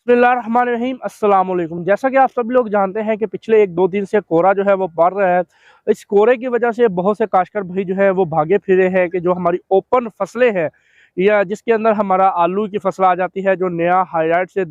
बिस्मिल्लाहिर्रहमानिर्रहीम अस्सलाम वालेकुम। जैसा कि आप सभी लोग जानते हैं कि पिछले 1-2 दिन से कोहरा जो है वो बढ़ रहा है। इस कोहरे की वजह से बहुत से काश्तकार भाई जो है वो भागे फिरे हैं कि जो हमारी ओपन फसलें हैं या जिसके अंदर हमारा आलू की फसल आ जाती है, जो नया हाइब्रिड से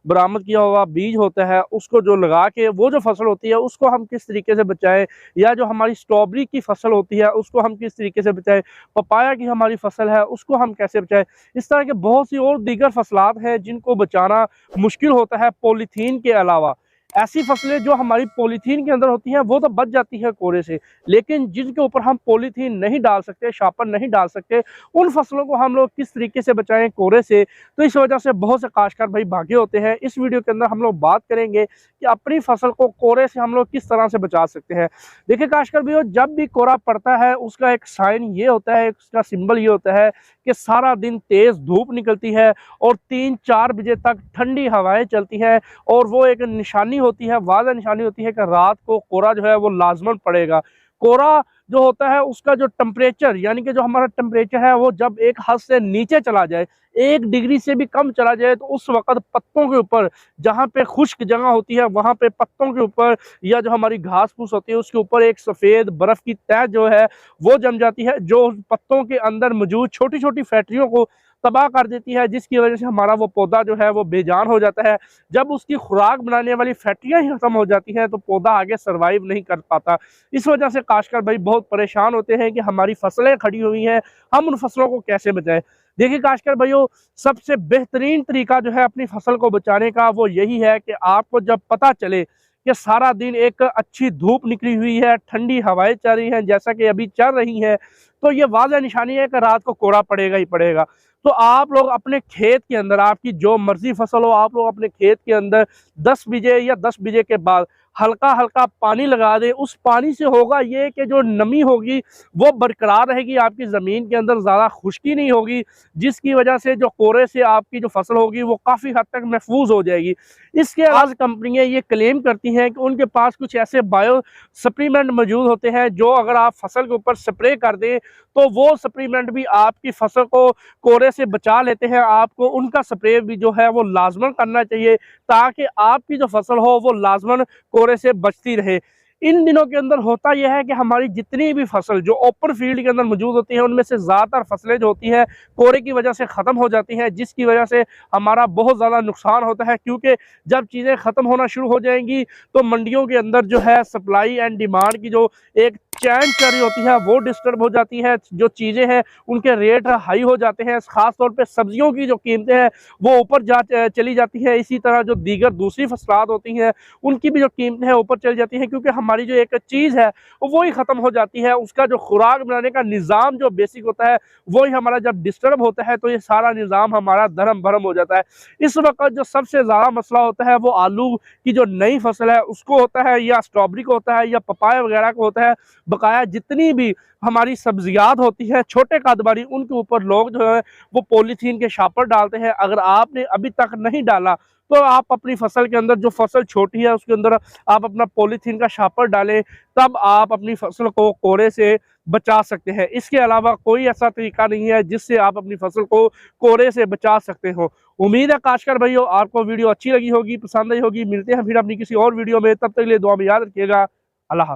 बरामद किया हुआ बीज होता है, उसको जो लगा के वो जो फसल होती है उसको हम किस तरीके से बचाएं, या जो हमारी स्ट्रॉबेरी की फसल होती है उसको हम किस तरीके से बचाएं, पपाया की हमारी फसल है उसको हम कैसे बचाएं। इस तरह के बहुत सी और दीगर फसलात हैं जिनको बचाना मुश्किल होता है पॉलीथीन के अलावा। ऐसी फसलें जो हमारी पॉलीथीन के अंदर होती हैं वो तो बच जाती है कोहरे से, लेकिन जिनके ऊपर हम पॉलीथीन नहीं डाल सकते, शापर नहीं डाल सकते, उन फसलों को हम लोग किस तरीके से बचाएं कोहरे से। तो इस वजह से बहुत से काश्तकार भाई भागे होते हैं। इस वीडियो के अंदर हम लोग बात करेंगे कि अपनी फसल को कोहरे से हम लोग किस तरह से बचा सकते हैं। देखिए काश्तकार भाइयों, जब भी कोहरा पड़ता है उसका एक साइन ये होता है, उसका सिंबल ये होता है कि सारा दिन तेज धूप निकलती है और 3-4 बजे तक ठंडी हवाएं चलती हैं, और वो एक निशानी होती है, वाज़ह निशानी होती है कि रात को कोहरा जो है वो लाजमन पड़ेगा। कोहरा जो होता है उसका जो टेम्परेचर, यानी कि जो हमारा टेम्परेचर है वो जब एक हद से नीचे चला जाए, 1 डिग्री से भी कम चला जाए, तो उस वक्त पत्तों के ऊपर, जहाँ पे खुश्क जगह होती है वहाँ पे पत्तों के ऊपर या जो हमारी घास फूस होती है उसके ऊपर एक सफ़ेद बर्फ़ की तह जो है वो जम जाती है, जो पत्तों के अंदर मौजूद छोटी छोटी फैक्ट्रियों को तबाह कर देती है, जिसकी वजह से हमारा वो पौधा जो है वो बेजान हो जाता है। जब उसकी खुराक बनाने वाली फैक्ट्रियां ही खत्म हो जाती हैं तो पौधा आगे सर्वाइव नहीं कर पाता। इस वजह से काश्तकार भाई बहुत परेशान होते हैं कि हमारी फसलें खड़ी हुई हैं, हम उन फसलों को कैसे बचाएं। देखिए काश्तकार भाइयों, सबसे बेहतरीन तरीका जो है अपनी फसल को बचाने का वो यही है कि आपको जब पता चले कि सारा दिन एक अच्छी धूप निकली हुई है, ठंडी हवाएं चल रही हैं जैसा कि अभी चल रही हैं, तो ये वाज़ह निशानी है कि रात को कोहरा पड़ेगा ही पड़ेगा। तो आप लोग अपने खेत के अंदर, आपकी जो मर्जी फसल हो, आप लोग अपने खेत के अंदर 10 बीजे या 10 बीजे के बाद हल्का हल्का पानी लगा दें। उस पानी से होगा ये कि जो नमी होगी वो बरकरार रहेगी, आपकी ज़मीन के अंदर ज़्यादा खुश्की नहीं होगी, जिसकी वजह से जो कोहरे से आपकी जो फसल होगी वो काफ़ी हद तक महफूज हो जाएगी। इसके अलावा कंपनियां ये क्लेम करती हैं कि उनके पास कुछ ऐसे बायो सप्लीमेंट मौजूद होते हैं जो अगर आप फसल के ऊपर स्प्रे कर दें तो वो सप्लीमेंट भी आपकी फसल को कोहरे से बचा लेते हैं। आपको उनका स्प्रे भी जो है वो लाजमन करना चाहिए, ताकि आपकी जो फसल हो वो लाजमन कोहरे से बचती रहे। इन दिनों के अंदर होता यह है कि हमारी जितनी भी फसल जो ओपन फील्ड के अंदर मौजूद होती है उनमें से ज़्यादातर फसलें जो होती हैं कोहरे की वजह से ख़त्म हो जाती हैं, जिसकी वजह से हमारा बहुत ज़्यादा नुकसान होता है। क्योंकि जब चीज़ें ख़त्म होना शुरू हो जाएंगी तो मंडियों के अंदर जो है सप्लाई एंड डिमांड की जो एक चैन चल रही होती है वो डिस्टर्ब हो जाती है, जो चीज़ें हैं उनके रेट हाई हो जाते हैं, ख़ास तौर पे सब्जियों की जो कीमतें हैं वो ऊपर चली जाती है। इसी तरह जो दीगर दूसरी फसलात होती हैं उनकी भी जो कीमतें हैं ऊपर चली जाती हैं, क्योंकि हमारी जो एक चीज़ है वो ही ख़त्म हो जाती है। उसका जो खुराक बनाने का निज़ाम जो बेसिक होता है वही हमारा जब डिस्टर्ब होता है तो ये सारा निज़ाम हमारा धर्म भरम हो जाता है। इस वक्त जो सबसे ज़्यादा मसला होता है वो आलू की जो नई फसल है उसको होता है, या स्ट्रॉबेरी को होता है, या पपाया वगैरह को होता है। बकाया जितनी भी हमारी सब्जियात होती है छोटे कारोबारी, उनके ऊपर लोग जो है वो पॉलीथीन के शापर डालते हैं। अगर आपने अभी तक नहीं डाला तो आप अपनी फसल के अंदर, जो फसल छोटी है उसके अंदर आप अपना पॉलीथीन का शापर डालें, तब आप अपनी फसल को कोहरे से बचा सकते हैं। इसके अलावा कोई ऐसा तरीका नहीं है जिससे आप अपनी फसल को कोहरे से बचा सकते हो। उम्मीद है काश्तकार भाइयों आपको वीडियो अच्छी लगी होगी, पसंद आई होगी। मिलते हैं फिर अपनी किसी और वीडियो में, तब तक के लिए दुआ में याद रखिएगा। अल्लाह हाफ़िज़।